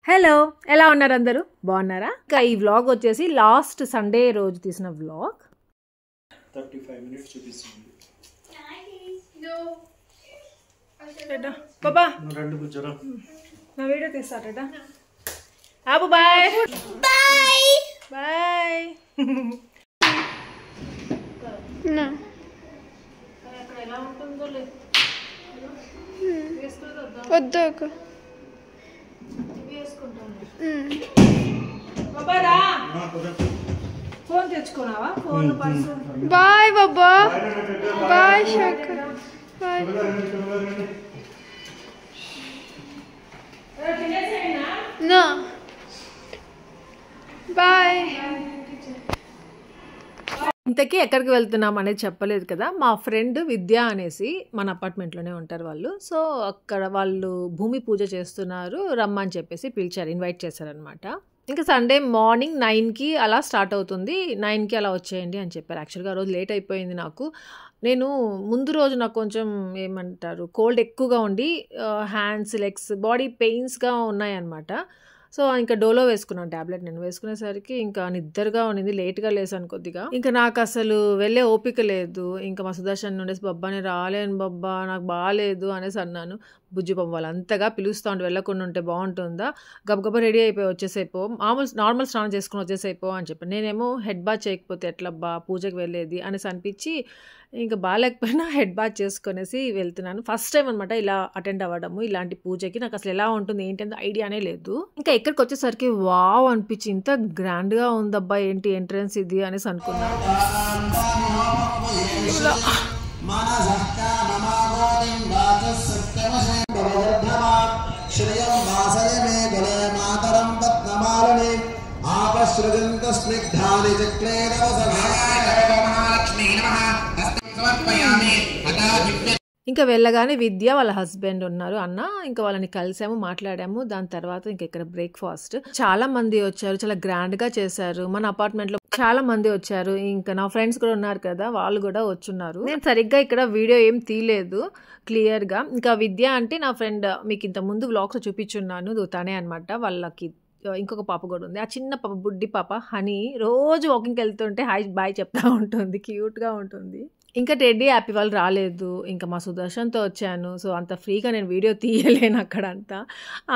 Hello, ఎలా ఉన్నారు అందరూ? బాగున్నారా? ఇంకా ఈ వ్లాగ్ వచ్చేసి లాస్ట్ సండే రోజు తీసిన వ్లాగ్. 35 minutes చూపిస్తుంది. బాబా రెండు కూర్చోరా. నా వీడియో తీస్తారట. అబ్బు బాయ్ బాయ్ బాయ్. అక్కడ ఎలా ఉంటుందో లేదు. వద్దు ఫోన్ తెచ్చుకున్నావా? Phone purse. బాయ్ బాబా. బాయ్ శోక. బాయ్ నా బాయ్. ఇంతకీ ఎక్కడికి వెళ్తున్నాం అనేది చెప్పలేదు కదా. మా ఫ్రెండ్ విద్య అనేసి మన అపార్ట్మెంట్లోనే ఉంటారు వాళ్ళు. సో అక్కడ వాళ్ళు భూమి పూజ చేస్తున్నారు, రమ్మని చెప్పేసి పిలిచారు, ఇన్వైట్ చేశారనమాట. ఇంకా సండే మార్నింగ్ 9కి అలా స్టార్ట్ అవుతుంది, 9కి అలా వచ్చేయండి అని చెప్పారు. యాక్చువల్గా ఆ రోజు లేట్ అయిపోయింది నాకు. నేను ముందు రోజు నాకు కొంచెం ఏమంటారు కోల్డ్ ఎక్కువగా ఉండి హ్యాండ్స్, లెగ్స్, బాడీ పెయిన్స్గా ఉన్నాయన్నమాట. సో ఇంకా డోలో వేసుకున్నాను ట్యాబ్లెట్. నేను వేసుకునేసరికి ఇంకా నిద్రగా ఉన్నింది, లేట్గా లేసాను కొద్దిగా. ఇంకా నాకు అసలు వెళ్ళే ఓపిక లేదు. ఇంకా మా సుదర్శన్ ఉండేసి బబ్బా నేను రాలేను బబ్బా, నాకు బాగాలేదు అనేసి అన్నాను. బుజ్జి బొమ్మ వాళ్ళు అంతగా పిలుస్తూ ఉంటే వెళ్ళకుండా ఉంటే బాగుంటుందా, గబగబా రెడీ అయిపోయి వచ్చేసేపో, నార్మల్ స్నానం చేసుకుని వచ్చేసేపో అని చెప్పి. నేనేమో హెడ్ బాత్ చేయకపోతే ఎట్లబ్బా పూజకి వెళ్ళేది అనేసి అనిపించి ఇంకా బాగాలేకపోయినా హెడ్ బాత్ చేసుకునేసి వెళ్తున్నాను. ఫస్ట్ టైం అనమాట ఇలా అటెండ్ అవ్వడము ఇలాంటి పూజకి. నాకు అసలు ఎలా ఉంటుంది ఏంటి ఐడియానే లేదు. ఇంకా ఇక్కడికి వచ్చేసరికి వావ్ అనిపించి, ఇంత గ్రాండ్గా ఉందబ్బా ఏంటి ఎంట్రన్స్ ఇది అనేసి అనుకున్నాను. ఇంకా వెళ్ళగానే విద్య వాళ్ళ హస్బెండ్ ఉన్నారు అన్న, ఇంకా వాళ్ళని కలిసాము, మాట్లాడాము. దాని తర్వాత ఇంకా ఇక్కడ బ్రేక్ఫాస్ట్. చాలా మంది వచ్చారు, చాలా గ్రాండ్ గా చేశారు. మన అపార్ట్మెంట్ లో చాలా మంది వచ్చారు. ఇంకా నా ఫ్రెండ్స్ కూడా ఉన్నారు కదా, వాళ్ళు కూడా వచ్చున్నారు. నేను సరిగ్గా ఇక్కడ వీడియో ఏం తీయలేదు క్లియర్ గా. ఇంకా విద్య అంటే నా ఫ్రెండ్, మీకు ఇంత ముందు వ్లాగ్స్ చూపించున్నాను, తనే అనమాట. వాళ్ళకి ఇంకొక పాప కూడా ఉంది, ఆ చిన్న పాప, బుడ్డి పాప హనీ. రోజు వాకింగ్కి వెళ్తుంటే హాయ్ బాయ్ చెప్తా ఉంటుంది, క్యూట్గా ఉంటుంది. ఇంకా టెడ్డీ హ్యాపీ వాళ్ళు రాలేదు. ఇంకా మా సుదర్శన్తో వచ్చాను. సో అంత ఫ్రీగా నేను వీడియో తీయలేను అక్కడంతా,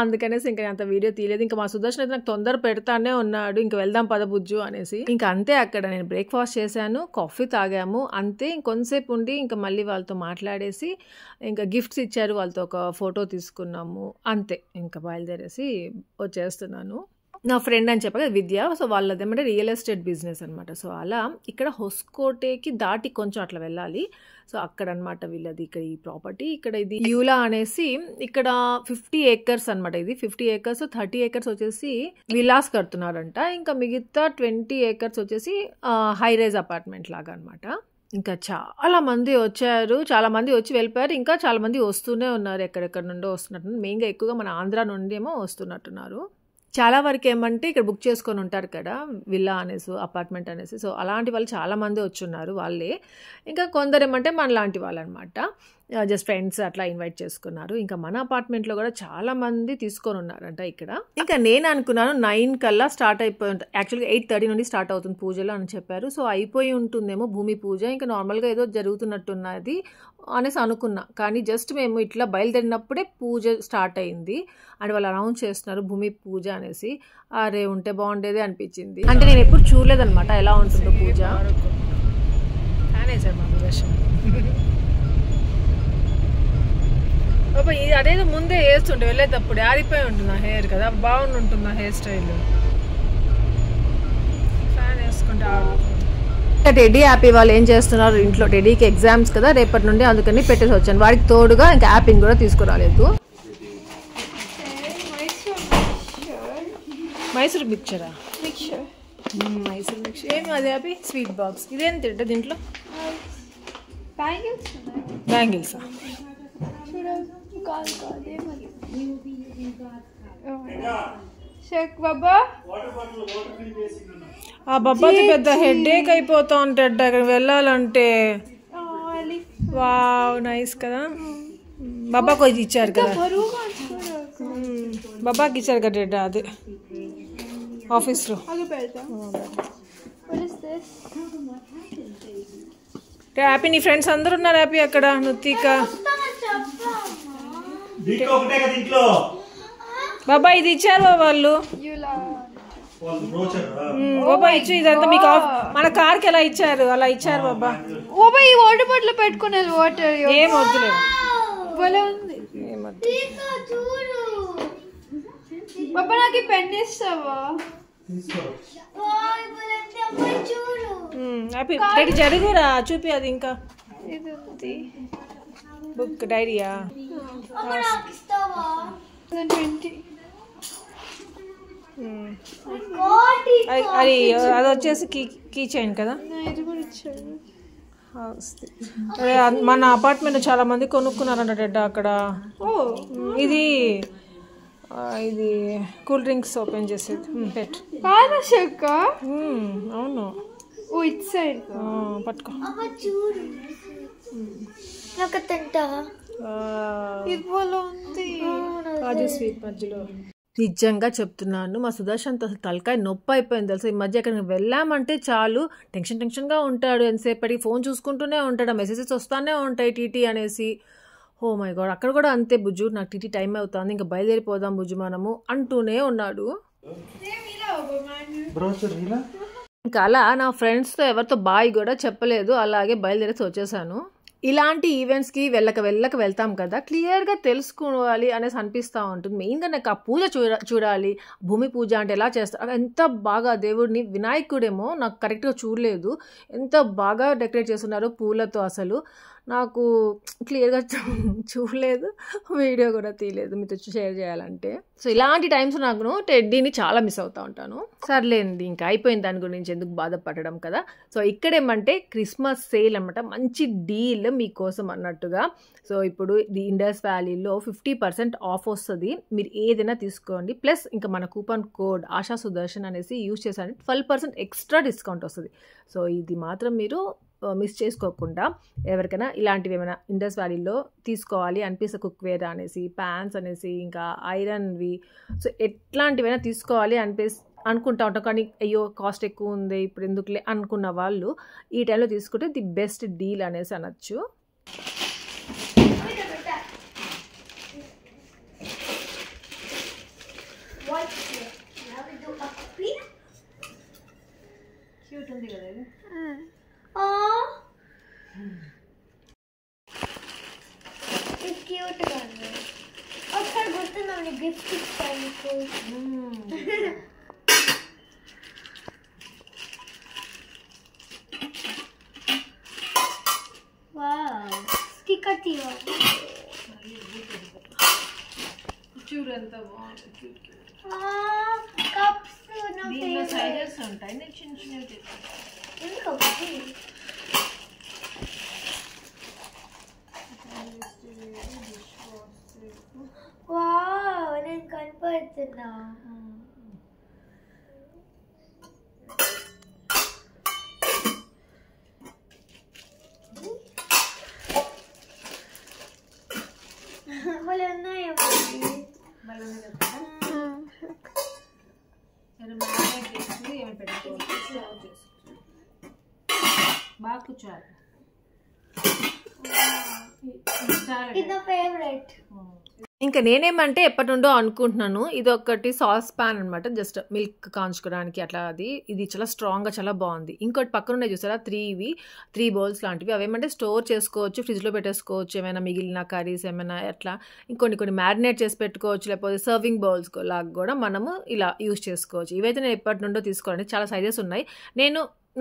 అందుకనేసి ఇంకా అంత వీడియో తీయలేదు. ఇంకా మా సుదర్శన్ అయితే నాకు తొందర పెడతానే ఉన్నాడు, ఇంకా వెళ్దాం పద బుజ్జు అనేసి. ఇంకా అంతే, అక్కడ నేను బ్రేక్ఫాస్ట్ చేశాను, కాఫీ తాగాము, అంతే. ఇంకొంతసేపు ఉండి ఇంకా మళ్ళీ వాళ్ళతో మాట్లాడేసి ఇంకా గిఫ్ట్స్ ఇచ్చారు, వాళ్ళతో ఒక ఫోటో తీసుకున్నాము, అంతే. ఇంకా బయలుదేరేసి వచ్చేస్తున్నాను. నా ఫ్రెండ్ అని చెప్పగా విద్య. సో వాళ్ళదేమంటే రియల్ ఎస్టేట్ బిజినెస్ అనమాట. సో అలా ఇక్కడ హొస్కోటేకి దాటి కొంచెం అట్లా వెళ్ళాలి. సో అక్కడ అనమాట వీళ్ళది, ఇక్కడ ఈ ప్రాపర్టీ. ఇక్కడ ఇది యూలా అనేసి, ఇక్కడ 50 acres అనమాట. ఇది 50 acres, 30 acres వచ్చేసి విలాస్ కడుతున్నారంట. ఇంకా మిగతా 20 acres వచ్చేసి హై రైజ్ అపార్ట్మెంట్ లాగా అనమాట. ఇంకా చాలా మంది వచ్చారు, చాలా మంది వచ్చి వెళ్ళిపోయారు, ఇంకా చాలా మంది వస్తూనే ఉన్నారు, ఎక్కడెక్కడ నుండో వస్తున్నట్టు. మెయిన్గా ఎక్కువగా మన ఆంధ్ర నుండి ఏమో వస్తున్నట్టున్నారు. చాలా వరకు ఏమంటే ఇక్కడ బుక్ చేసుకొని ఉంటారు కదా, విల్లా అనేసి, అపార్ట్మెంట్ అనేసి. సో అలాంటి వాళ్ళు చాలా మంది వచ్చున్నారు వాళ్ళే. ఇంకా కొందరు ఏమంటే మన లాంటి వాళ్ళు అనమాట, జస్ట్ ఫ్రెండ్స్ అట్లా ఇన్వైట్ చేసుకున్నారు. ఇంకా మన అపార్ట్మెంట్లో కూడా చాలా మంది తీసుకొని ఉన్నారంట ఇక్కడ. ఇంకా నేను అనుకున్నాను 9 కల్లా స్టార్ట్ అయిపోయి ఉంటుంది, యాక్చువల్గా 8:30 నుండి స్టార్ట్ అవుతుంది పూజలు అని చెప్పారు. సో అయిపోయి ఉంటుందేమో భూమి పూజ, ఇంకా నార్మల్గా ఏదో జరుగుతున్నట్టున్నది అనేసి అనుకున్నా. కానీ జస్ట్ మేము ఇట్లా బయలుదేరినప్పుడే పూజ స్టార్ట్ అయింది అని వాళ్ళు అనౌన్స్ చేస్తున్నారు, భూమి పూజ అనేసి. అరే ఉంటే బాగుండేది అనిపించింది. అంటే నేను ఎప్పుడు చూడలేదన్నమాట ఎలా ఉంటుందో పూజ. ఇది అదేదో ముందే వేస్తుంటే వెళ్ళేటప్పుడు ఆరిపోయి ఉంటుంది ఆ హెయిర్ కదా, బాగుంటుంది ఆ హెయిర్ స్టైల్. ఫ్యాన్ వేసుకుంటే టెడ్డీ హ్యాపీ వాళ్ళు ఏం చేస్తున్నారు ఇంట్లో, టెడ్డీకి ఎగ్జామ్స్ కదా రేపటి నుండి, అందుకని పెట్టేసి వచ్చాను. వాడికి తోడుగా ఇంకా యాపింగ్ కూడా తీసుకురాలేదు. మైసూర్ పిక్చరా? మైసూర్ పిక్చర్ ఏమి అది హ్యాపీ స్వీట్ బాక్స్. ఇదేం తింటే దీంట్లో బ్యాంగిల్సా? ఆ బబ్బాది పెద్ద హెడేక్ అయిపోతా ఉంటాడు అక్కడ వెళ్ళాలంటే. వావ్ నైస్ కదా, బాబాకు ఇచ్చారు కదా. బాబాకి ఇచ్చారు కదా అది ఆఫీస్లో. హ్యాపీ నీ ఫ్రెండ్స్ అందరు ఉన్నారు హ్యాపీ అక్కడ నుత్తిక బాబా ఇది ఇచ్చారు వాళ్ళు బాబా ఇచ్చు ఇదంతా మీకు మన కార్కి ఎలా ఇచ్చారు అలా ఇచ్చారు బాబా. బాబా ఈ వాటర్ బాటిల్ పెట్టుకునే వాటర్ ఏం వద్దులేదు బాబా నాకు పెన్ ఇస్తావా హ్యాపీ జరుగురా చూపి అది ఇంకా బుక్ డైరీయా అది అది వచ్చేసి కీ చైన్ కదా. మన అపార్ట్మెంట్ చాలా మంది కొనుక్కున్నారంట అక్కడ. ఇది ఇది కూల్ డ్రింక్స్ ఓపెన్ చేసేది పెట్ అవును పట్టుకో కాజు స్వీట్ మధ్యలో. నిజంగా చెప్తున్నాను మా సుదర్శన్ అసలు తలకాయ నొప్పి అయిపోయింది తెలుసు. ఈ మధ్య ఎక్కడికి వెళ్ళామంటే చాలు టెన్షన్గా ఉంటాడు. ఎంతసేపటికి ఫోన్ చూసుకుంటూనే ఉంటాడు. మెసేజెస్ వస్తానే ఉంటాయి టీటీ అనేసి. ఓ మై గాడ్ అక్కడ కూడా అంతే బుజ్జు నాకు టీటీ టైం అవుతుంది ఇంకా బయలుదేరిపోదాం బుజ్జు మనము అంటూనే ఉన్నాడు. ఇంకా అలా నా ఫ్రెండ్స్తో ఎవరితో బాయ్ కూడా చెప్పలేదు, అలాగే బయలుదేరేసి వచ్చేసాను. ఇలాంటి ఈవెంట్స్కి వెళ్ళక వెళ్తాం కదా, క్లియర్గా తెలుసుకోవాలి అనేసి అనిపిస్తూ ఉంటుంది. మెయిన్గా నాకు ఆ పూజ చూడాలి. భూమి పూజ అంటే ఎలా చేస్తారు, ఎంత బాగా దేవుడిని వినాయకుడేమో నాకు కరెక్ట్గా చూడలేదు, ఎంత బాగా డెకరేట్ చేస్తున్నారు పూలతో. అసలు నాకు క్లియర్గా చూడలేదు, వీడియో కూడా తీయలేదు మీతో షేర్ చేయాలంటే. సో ఇలాంటి టైమ్స్ నాకు టెడ్డీని చాలా మిస్ అవుతూ ఉంటాను. సర్లేండి ఇంకా అయిపోయింది దాని గురించి ఎందుకు బాధపడడం కదా. సో ఇక్కడేమంటే క్రిస్మస్ సేల్ అనమాట, మంచి డీల్ మీకోసం అన్నట్టుగా. సో ఇప్పుడు ది ఇండస్ వ్యాలీలో 50% ఆఫ్ వస్తుంది, మీరు ఏదైనా తీసుకోండి. ప్లస్ ఇంకా మన కూపన్ కోడ్ ఆశా సుదర్శన్ అనేసి యూజ్ చేశారంటే 12% ఎక్స్ట్రా డిస్కౌంట్ వస్తుంది. సో ఇది మాత్రం మీరు మిస్ చేసుకోకుండా ఎవరికైనా ఇలాంటివి ఏమైనా ఇండస్ వ్యాలీలో తీసుకోవాలి అనిపిస్తే కుక్వేర్ అనేసి, ప్యాన్స్ అనేసి, ఇంకా ఐరన్వి, సో ఎట్లాంటివైనా తీసుకోవాలి అనుకుంటా ఉంటాం. కానీ అయ్యో కాస్ట్ ఎక్కువ ఉంది ఇప్పుడు ఎందుకులే అనుకున్న వాళ్ళు ఈ టైంలో తీసుకుంటే ది బెస్ట్ డీల్ అనేసి అనొచ్చు. క్యూట్ ఉంది కదా ఇది. క్యూట్ గా ఉంది. ఒకసారి గుర్తుందా గిఫ్ట్ ఇస్తాను. వావ్ స్టిక్కర్ తీయో చూడు ఎంత బాగుంది. కప్స్ దీనిలో సైజెస్ ఉంటాయి, నేను చిన్న చిన్నవి తెచ్చాను. వావ్ నేను కనపడుతున్నా. వాళ్ళు ఉన్నాయో బాగా కూర్చోాలి. ఇది నా ఫేవరెట్. ఇంకా నేనేమంటే ఎప్పటి నుండో అనుకుంటున్నాను, ఇది ఒకటి సాస్ పాన్ అనమాట, జస్ట్ మిల్క్ కాంచుకోవడానికి అట్లా. ఇది చాలా స్ట్రాంగ్గా చాలా బాగుంది. ఇంకోటి పక్కన ఉన్నాయి చూసారా 3 బౌల్స్ లాంటివి, అవేమంటే స్టోర్ చేసుకోవచ్చు, ఫ్రిడ్జ్లో పెట్టేసుకోవచ్చు, ఏమైనా మిగిలిన కర్రీస్ ఏమైనా అట్లా. ఇంకొన్ని మ్యారినేట్ చేసి పెట్టుకోవచ్చు, లేకపోతే సర్వింగ్ బౌల్స్ లాగా కూడా మనము ఇలా యూజ్ చేసుకోవచ్చు. ఇవైతే నేను ఎప్పటి నుండో తీసుకోవాలంటే చాలా సైజెస్ ఉన్నాయి.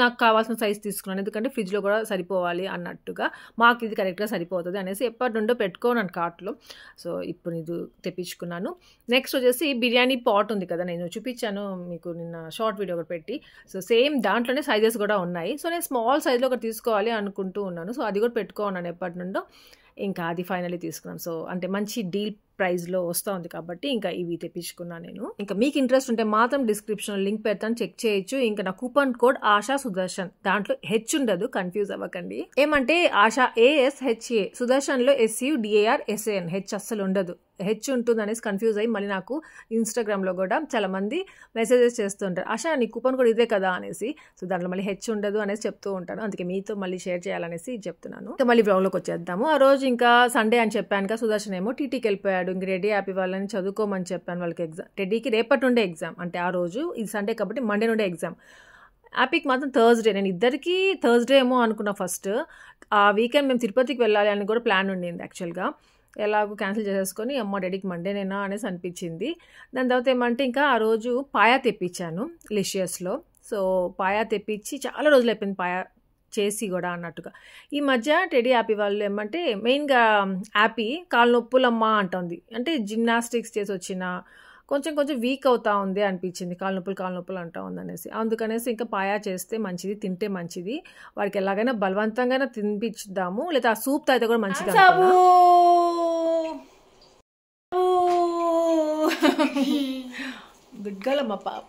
నాకు కావాల్సిన సైజ్ తీసుకున్నాను, ఎందుకంటే ఫ్రిడ్జ్లో కూడా సరిపోవాలి అన్నట్టుగా. మాకు ఇది కరెక్ట్గా సరిపోతుంది అనేసి ఎప్పటి నుండో పెట్టుకోను కార్ట్లో. సో ఇప్పుడు ఇది తెప్పించుకున్నాను. నెక్స్ట్ వచ్చేసి బిర్యానీ పాట్ ఉంది కదా, నేను చూపించాను మీకు నిన్న షార్ట్ వీడియో ఒకటి పెట్టి. సో సేమ్ దాంట్లోనే సైజెస్ కూడా ఉన్నాయి. సో నేను స్మాల్ సైజ్లో ఒకటి తీసుకోవాలి అనుకుంటూ ఉన్నాను. సో అది కూడా పెట్టుకున్నాను ఎప్పటి నుండో. ఇంకా అది ఫైనల్లీ తీసుకున్నాను. సో అంటే మంచి డీల్ ప్రైస్లో వస్తూ ఉంది కాబట్టి ఇంకా ఇవి తెప్పించుకున్నాను నేను. ఇంకా మీకు ఇంట్రెస్ట్ ఉంటే మాత్రం డిస్క్రిప్షన్లో లింక్ పెడతాను, చెక్ చేయొచ్చు. ఇంకా నా కూపన్ కోడ్ ఆశా సుదర్శన్, దాంట్లో హెచ్ ఉండదు, కన్ఫ్యూజ్ అవ్వకండి. ఏమంటే ఆశా ASHA, సుదర్శన్లో SUDARSAN, హెచ్ అస్సలు ఉండదు. హెచ్ ఉంటుంది అనేసి కన్ఫ్యూజ్ అయ్యి మళ్ళీ నాకు ఇన్స్టాగ్రామ్లో కూడా చాలామంది మెసేజెస్ చేస్తుంటారు, ఆశా నీ కూపన్ కూడా ఇదే కదా అనేసి. సో దాంట్లో మళ్ళీ హెచ్ ఉండదు అనేసి చెప్తూ ఉంటాను, అందుకే మీతో మళ్ళీ షేర్ చేయాలనేసి చెప్తున్నాను. ఇంకా మళ్ళీ బ్లాగ్లోకి వచ్చేద్దాము. ఆ రోజు ఇంకా సండే అని చెప్పాను కదా, సుదర్శన్ ఏమో టీటీకి వెళ్ళిపోయాడు. ఇంక రెడీ యాప్ వాళ్ళని చదువుకోమని చెప్పాను. వాళ్ళకి ఎగ్జామ్, టెడ్డీకి రేపటి నుండే ఎగ్జామ్, అంటే ఆ రోజు ఇది సండే కాబట్టి మండే నుండే ఎగ్జామ్. హ్యాపీకి మాత్రం థర్స్డే. నేను ఇద్దరికి థర్స్డే ఏమో అనుకున్నా ఫస్ట్. ఆ వీకెండ్ మేము తిరుపతికి వెళ్ళాలి అని కూడా ప్లాన్ ఉండింది యాక్చువల్గా. ఎలాగో క్యాన్సిల్ చేసేసుకొని అమ్మ డాడీకి మండేనేనా అనేసి అనిపించింది. దాని తర్వాత ఏమంటే ఇంకా ఆ రోజు పాయా తెప్పించాను లిషియస్లో. సో పాయా తెప్పించి చాలా రోజులు అయిపోయింది పాయా చేసి కూడా అన్నట్టుగా. ఈ మధ్య టెడీ యాపీ వాళ్ళు ఏమంటే మెయిన్గా యాపీ కాలు నొప్పులమ్మా అంటుంది, అంటే జిమ్నాస్టిక్స్ చేసి వచ్చిన కొంచెం వీక్ అవుతా ఉంది అనిపించింది, కాలు నొప్పులు అంటా ఉంది అనేసి. అందుకనేసి ఇంకా పాయా చేస్తే మంచిది, తింటే మంచిది, వాడికి ఎలాగైనా బలవంతంగా తినిపించుదాము, లేదా ఆ సూప్ తాగితే కూడా మంచిది. గుడ్గలమ్మ పాప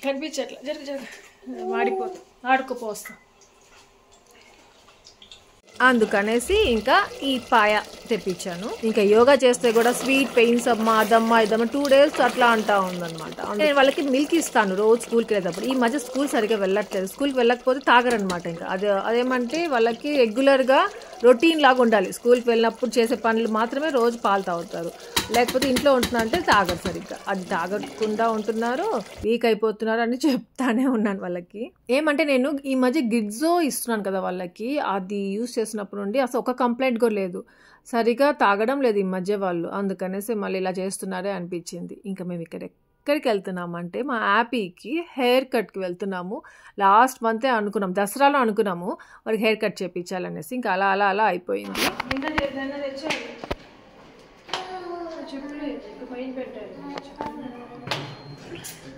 కనిపించట్లా, జరుగు మాడిపోతా, ఆడుకోపోస్తా. అందుకనేసి ఇంకా ఈ పాయ తెప్పించాను. ఇంకా యోగా చేస్తే కూడా స్వీట్ పెయిన్స్ అమ్మా అదమ్మా ఇదమ్మా 2 days అట్లా అంటా ఉందన్నమాట. నేను వాళ్ళకి మిల్క్ ఇస్తాను రోజు స్కూల్కి వెళ్ళేటప్పుడు. ఈ మధ్య స్కూల్ సరిగ్గా వెళ్ళట్లేదు, స్కూల్కి వెళ్ళకపోతే తాగరనమాట. ఇంకా అదేమంటే వాళ్ళకి రెగ్యులర్గా రొటీన్ లాగా ఉండాలి. స్కూల్కి వెళ్ళినప్పుడు చేసే పనులు మాత్రమే రోజు పాలు తాగుతారు, లేకపోతే ఇంట్లో ఉంటున్నారంటే తాగరు సరిగ్గా. అది తాగకుండా ఉంటున్నారు, వీక్ అయిపోతున్నారు అని చెప్తానే ఉన్నాను వాళ్ళకి. ఏమంటే నేను ఈ మధ్య గిడ్జో ఇస్తున్నాను కదా వాళ్ళకి, అది యూస్ చేసినప్పుడు నుండి అసలు ఒక కంప్లైంట్ కూడా లేదు, సరిగా తాగడం లేదు ఈ మధ్య వాళ్ళు. అందుకనేసి మళ్ళీ ఇలా చేస్తున్నారే అనిపించింది. ఇంకా మేము ఎక్కడికి వెళ్తున్నామంటే మా యాపీకి హెయిర్ కట్కి వెళ్తున్నాము. లాస్ట్ మంతే అనుకున్నాం, దసరాలో అనుకున్నాము వారికి హెయిర్ కట్ చేయించాలనేసి. ఇంకా అలా అయిపోయింది.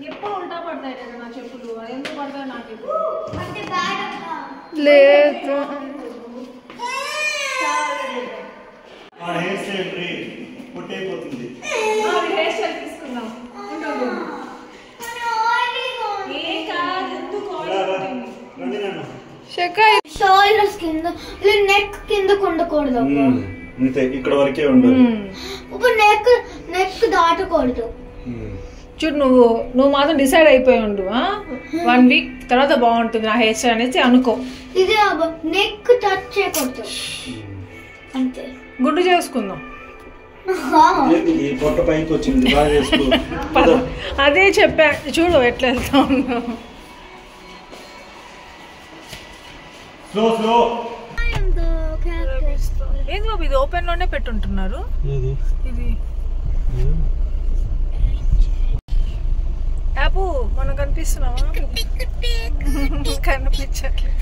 ఎప్పుడు ఉల్టా పడతాయి కదా నా చెప్పులు, ఎందుకు పడతాయి నా చెప్పులు? లేదు తీసుకున్నాం. షోల్డర్స్ కింద, నెక్ కిందకు ఉండకూడదు, ఇక్కడ వరకే ఉండదు. ఇప్పుడు నెక్ దాటకూడదు. చూడు నువ్వు మాత్రం డిసైడ్ అయిపోయి ఉండు, 1 week తర్వాత బాగుంటుంది నా హెయిర్ స్టైల్ అనేసి అనుకో. ఇది నెక్ టచ్ చేయకూడదు అంతే. గుండు చేసుకుందాం. పొట్ట పైకి వచ్చింది, అదే చెప్పా, చూడు ఎట్లా వెళ్తా ఉన్నావు. ఏంది బాబు ఇది ఓపెన్ లోనే పెట్టుంటున్నారు, ఇది యాప్ మనం కనిపిస్తున్నావా? కనిపించట్లేదు,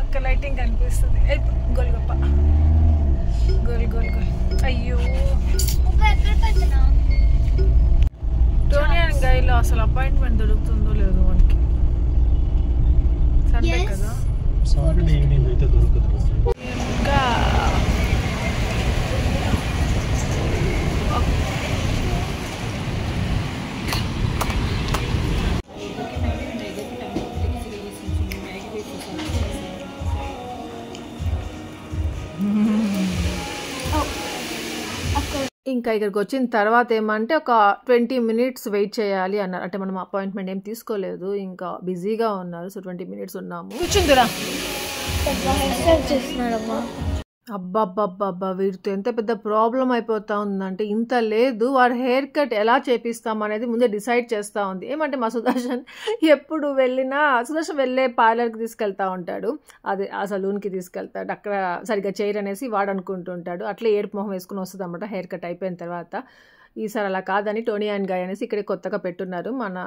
ఒక్క లైటింగ్ కనిపిస్తుంది. గోల్గప్ప గోల్ అయ్యో. టోనీ అండ్ గైలో అసలు అపాయింట్మెంట్ దొరుకుతుందో లేదో మనకి, సండే కదా. సాటర్డే ఈవినింగ్ అయితే దొరకదు. ఇంకా ఇంకా ఇక్కడికి వచ్చిన తర్వాత ఏమంటే ఒక 20 minutes వెయిట్ చేయాలి అన్నారు. అంటే మనం అపాయింట్మెంట్ ఏం తీసుకోలేదు, ఇంకా బిజీగా ఉన్నారు. సో 20 minutes ఉన్నాము. కూర్చుందిరా. అబ్బాబ్బాబ్బా వీరితో ఎంత పెద్ద ప్రాబ్లం అయిపోతా ఉందంటే, ఇంత లేదు వాడు హెయిర్ కట్ ఎలా చేపిస్తాం అనేది ముందే డిసైడ్ చేస్తూ ఉంది. ఏమంటే మా సుదర్శన్ ఎప్పుడు వెళ్ళినా, సుదర్శన్ వెళ్ళే పార్లర్కి తీసుకెళ్తా ఉంటాడు, అదే ఆ సలూన్కి తీసుకెళ్తాడు, అక్కడ సరిగ్గా చేయరు అనేసి వాడు అనుకుంటుంటాడు. అట్లా ఏడుపు మొహం వేసుకుని వస్తుంది అన్నమాట హెయిర్ కట్ అయిపోయిన తర్వాత. ఈసారి అలా కాదని టోనీ అండ్ గాయ్ అనేసి ఇక్కడే కొత్తగా పెట్టున్నారు మన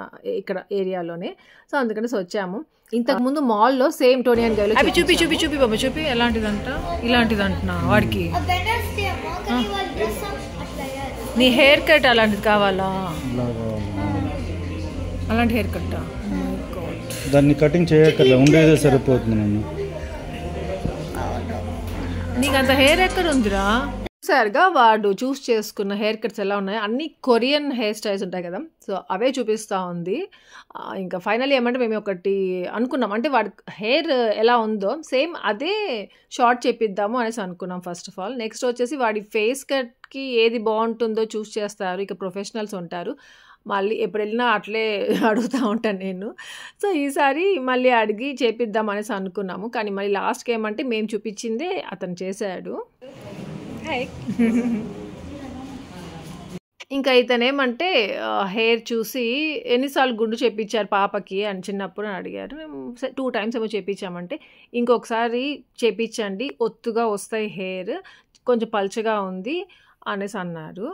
ఇక్కడ ఏరియాలోనే. సో అందుకనేసి వచ్చాము. ఇంతకుముందు మాల్లో సేమ్ టోనీ అండ్ గైలో అవి చూపి బాబా చూపి ఎలాంటిదంట, ఇలాంటిదంటున్నా వాడికి. నీ హెయిర్ కట్ అలాంటిది కావాలా? అలాంటి హెయిర్ కట్ దాన్ని కటింగ్ చేయక్కర్లే, ఉండేదే సరిపోతుంది. నన్ను నీకు అంత హెయిర్ ఎక్కడ ఉందిరా? చూసారుగా వాడు చూస్ చేసుకున్న హెయిర్ కట్స్ ఎలా ఉన్నాయో, అన్ని కొరియన్ హెయిర్ స్టైల్స్ ఉంటాయి కదా, సో అవే చూపిస్తూ ఉంది. ఇంకా ఫైనల్లీ ఏమంటే మేము ఒకటి అనుకున్నాం, అంటే వాడి హెయిర్ ఎలా ఉందో సేమ్ అదే షార్ట్ చేపిద్దాము అనేసి అనుకున్నాం ఫస్ట్ ఆఫ్ ఆల్. నెక్స్ట్ వచ్చేసి వాడి ఫేస్ కట్కి లాస్ట్కి ఏది బాగుంటుందో చూస్ చేస్తారు. ఇక ప్రొఫెషనల్స్ ఉంటారు. మళ్ళీ ఎప్పుడు వెళ్ళినా అట్లే అడుగుతూ ఉంటాను నేను. సో ఈసారి మళ్ళీ అడిగి చేపిద్దాం అనేసి అనుకున్నాము. కానీ మళ్ళీ లాస్ట్కి ఏమంటే మేము చూపించిందే అతను చేశాడు. ఇంకా ఇతనేమంటే హెయిర్ చూసి ఎన్నిసార్లు గుండు చేపించారు పాపకి అని చిన్నప్పుడు అని అడిగారు. మేము 2 times ఏమో చేపించామంటే ఇంకొకసారి చేపించండి, ఒత్తుగా వస్తాయి హెయిర్, కొంచెం పల్చగా ఉంది అనేసి అన్నారు.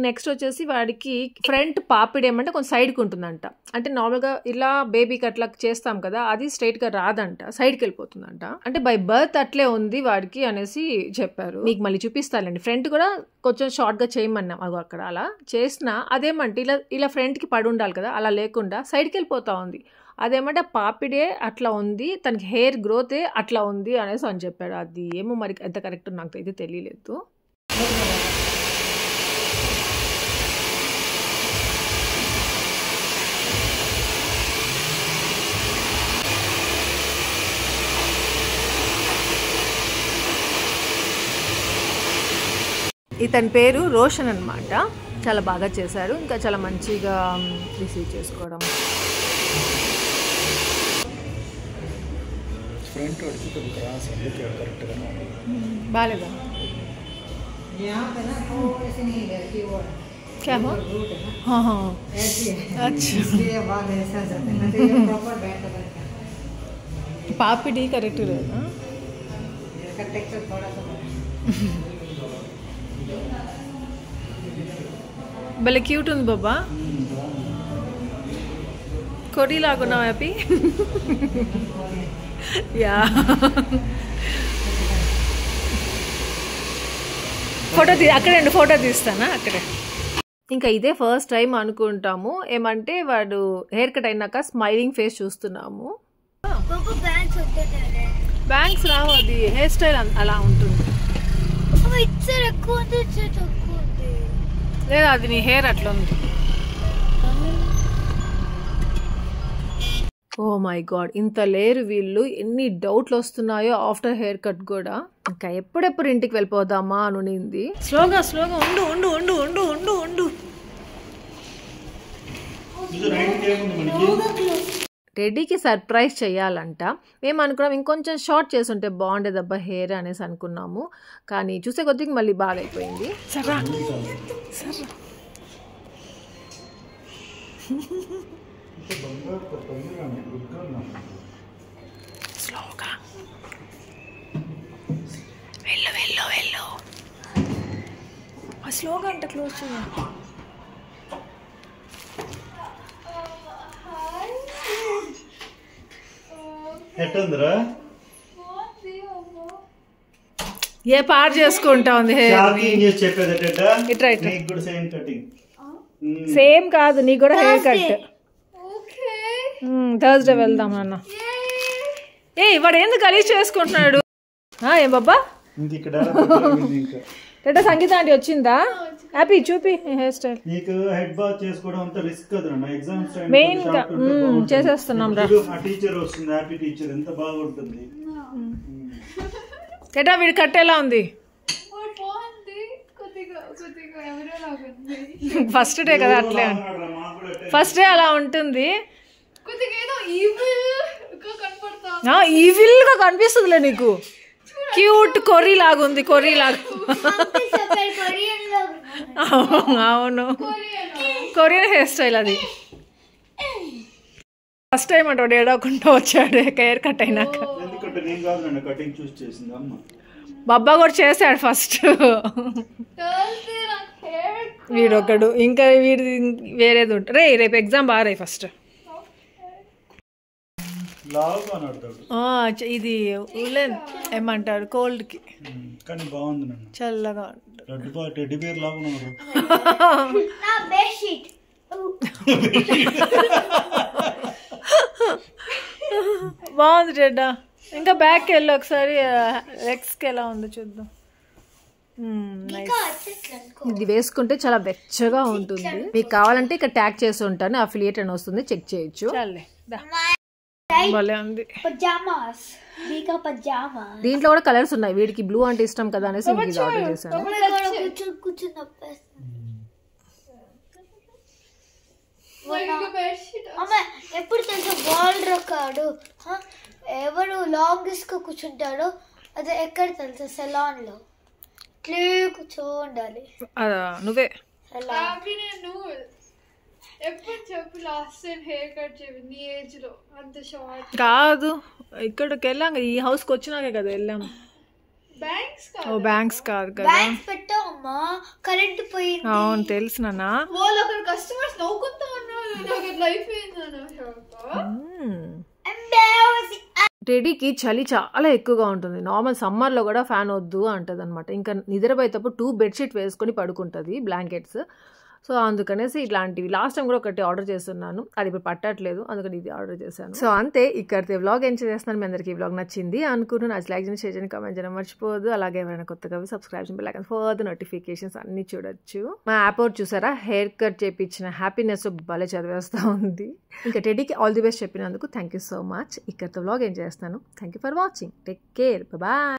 నెక్స్ట్ వచ్చేసి వాడికి ఫ్రంట్ పాపిడి ఏమంటే కొంచెం సైడ్కి ఉంటుందంట. అంటే నార్మల్గా ఇలా బేబీకి అట్లా చేస్తాం కదా, అది స్ట్రైట్గా రాదంట, సైడ్కి వెళ్ళిపోతుందంట. అంటే బై బర్త్ అట్లే ఉంది వాడికి అనేసి చెప్పారు. మీకు మళ్ళీ చూపిస్తానండి. ఫ్రంట్ కూడా కొంచెం షార్ట్గా చేయమన్నాం. అగో అక్కడ అలా చేసినా అదేమంటే ఇలా ఫ్రంట్కి పడి ఉండాలి కదా, అలా లేకుండా సైడ్కి వెళ్ళిపోతూ ఉంది. అదేమంటే పాపిడే అట్లా ఉంది, తనకి హెయిర్ గ్రోతే అట్లా ఉంది అనేసి అని చెప్పాడు. అది ఏమో మరి ఎంత కరెక్ట్ నాకు అయితే తెలియలేదు. ఇతని పేరు రోషన్ అన్నమాట. చాలా బాగా చేశారు. ఇంకా చాలా మంచిగా రిసీవ్ చేసుకోవడం. బాలేదా? పాపిడి కరెక్ట్ లేదా? భలే క్యూట్ ఉంది బాబా. కొరి లాగున్నావు హ్యాపీ. యా అక్కడే ఫోటో తీస్తానా అక్కడే. ఇంకా ఇదే ఫస్ట్ టైం అనుకుంటాము. ఏమంటే వాడు హెయిర్ కట్ అయినాక స్మైలింగ్ ఫేస్ చూస్తున్నాము. బ్యాంక్స్ రావు, అది హెయిర్ స్టైల్ అలా ఉంటుంది. లేదా అది నీ హెయిర్ అట్లా ఉంది. ఓ మై గాడ్, ఇంత లేరు వీళ్ళు. ఎన్ని డౌట్లు వస్తున్నాయో ఆఫ్టర్ హెయిర్ కట్ కూడా. ఇంకా ఎప్పుడెప్పుడు ఇంటికి వెళ్ళిపోదామా అనునింది. స్లోగా ఉండు ఉండు ఉండు ఉండు ఉండు ఉండు. రెడీకి సర్ప్రైజ్ చేయాలంట. మేము అనుకున్నాం ఇంకొంచెం షార్ట్ చేసి ఉంటే బాగుండేదబ్బా హెయిర్ అనేసి అనుకున్నాము. కానీ చూసే కొద్దిగా మళ్ళీ బాగా అయిపోయింది. సరే స్లోగా వెళ్ళు. స్లోగా అంటే క్లోజ్ చేయాలి. ఏ పార్ చేసుకుంటా ఉంది సేమ్ కాదు, నీకు కూడా హెయిర్ కట్. థర్స్డే వెళ్దాం అన్న. వాడు ఎందుకు గలీజ్ చేసుకుంటున్నాడు? ఏం బాబా రెడ్డా సంగీత ఆంటీ వచ్చిందా? హ్యాపీ చూపి హెయిర్ స్టైల్. మెయిన్ గా చేసేస్తున్నాం రా. రెడ్డా వీడి కట్టేలా ఉంది? ఫస్ట్ డే కదా, అట్లే ఫస్ట్ డే అలా ఉంటుంది. ఈవిల్ గా కనిపిస్తుందిలే నీకు. క్యూట్ కొర్రీ లాగా ఉంది, కొర్రీ లాగా. అవును, కొరియన్ హెయిర్ స్టైల్ అది. ఫస్ట్ టైం అంటే ఏడవకుండా వచ్చాడు హెయిర్ కట్ అయినాక. బాబా కూడా చేశాడు ఫస్ట్. వీడొకడు, ఇంకా వీడి వేరేది ఉంటుంది. రేపు ఎగ్జామ్ బాగా ఫస్ట్. ఇది ఉలెన్ ఏమంటారు కోల్డ్ కి, చల్లగా బాగుంది రెడ్డా. ఇంకా బ్యాక్కి వెళ్ళి ఒకసారి లెగ్స్కి ఎలా ఉందో చూద్దాం. ఇది వేసుకుంటే చాలా వెచ్చగా ఉంటుంది. మీకు కావాలంటే ఇక్కడ ట్యాగ్ చేసి ఉంటాను, అఫిలియేట్ అని వస్తుంది, చెక్ చేయొచ్చు. white భలే ఉంది. pajamas. Bika pajamas. దీంట్లో కూడా కలర్స్ ఉన్నాయి. వీడికి బ్లూ అంటే ఇష్టం కదా అనేసి ఇది ఆర్డర్ చేశాను. కూర్చుని ఎప్పుడు తెలుసా బాల్ రకాడు ఎవరు లాంగెస్ట్ గా కూర్చుంటాడో అది ఎక్కడ తెలుసా సెలాన్ లో ఇట్లే కూర్చో ఉండాలి. నువ్వే నేను ఎప్పుడు చెప్పు లాస్ట్ టైం హెయిర్ కట్ చేయి నీ ఏజ్ లో అంత షార్ట్ కాదు. ఇక్కడికి వెళ్ళాం ఈ హౌస్ కి వచ్చినాకే కదా వెళ్ళాం. బ్యాంక్స్ కాదు కదా. బ్యాంక్స్ పెట్టామమ్మా కరెంట్ పోయింది. అవును తెలుసు నాన్న. వాళ్ళు అక్కడ కస్టమర్స్ నవ్వుకుంటూ ఉన్నారు. నాకు లైఫ్ టెడీకి చలి చాలా ఎక్కువగా ఉంటుంది. నార్మల్ సమ్మర్లో కూడా ఫ్యాన్ వద్దు అంటది అనమాట. ఇంకా నిద్రపోయేటప్పుడు 2 బెడ్షీట్ వేసుకొని పడుకుంటుంది, బ్లాంకెట్స్. సో అందుకనేసి ఇట్లాంటివి లాస్ట్ టైం కూడా ఒకటి ఆర్డర్ చేస్తున్నాను, అది ఇప్పుడు పట్టట్లేదు, అందుకని ఇది ఆర్డర్ చేశాను. సో అంతే, ఇక్కడితే వ్లాగ్ ఎంజాయ్ చేస్తున్నాను. మీ అందరికీ ఈ వ్లాగ్ నచ్చింది అనుకుంటున్నాను. నచ్చి లైక్ చేయండి, షేర్ చేయండి, కామెంట్ చేయడం మర్చిపోదు. అలాగే ఎవరైనా కొత్తగా సబ్స్క్రైబ్ చేయండి, బెల్ ఐకాన్ ఫర్ నోటిఫికేషన్స్ అన్ని చూడొచ్చు. మా యాప్ అవుట్ చూసారా, హెయిర్ కట్ చేయించిన హ్యాపీనెస్ భలే చదివేస్తూ ఉంది. ఇంకా టెడీకి ఆల్ ది బెస్ట్ చెప్పినందుకు థ్యాంక్ యూ సో మచ్. ఇక్కడితో వ్లాగ్ ఎంజాయ్ చేస్తున్నాను. Thank you for watching. Take care, bye.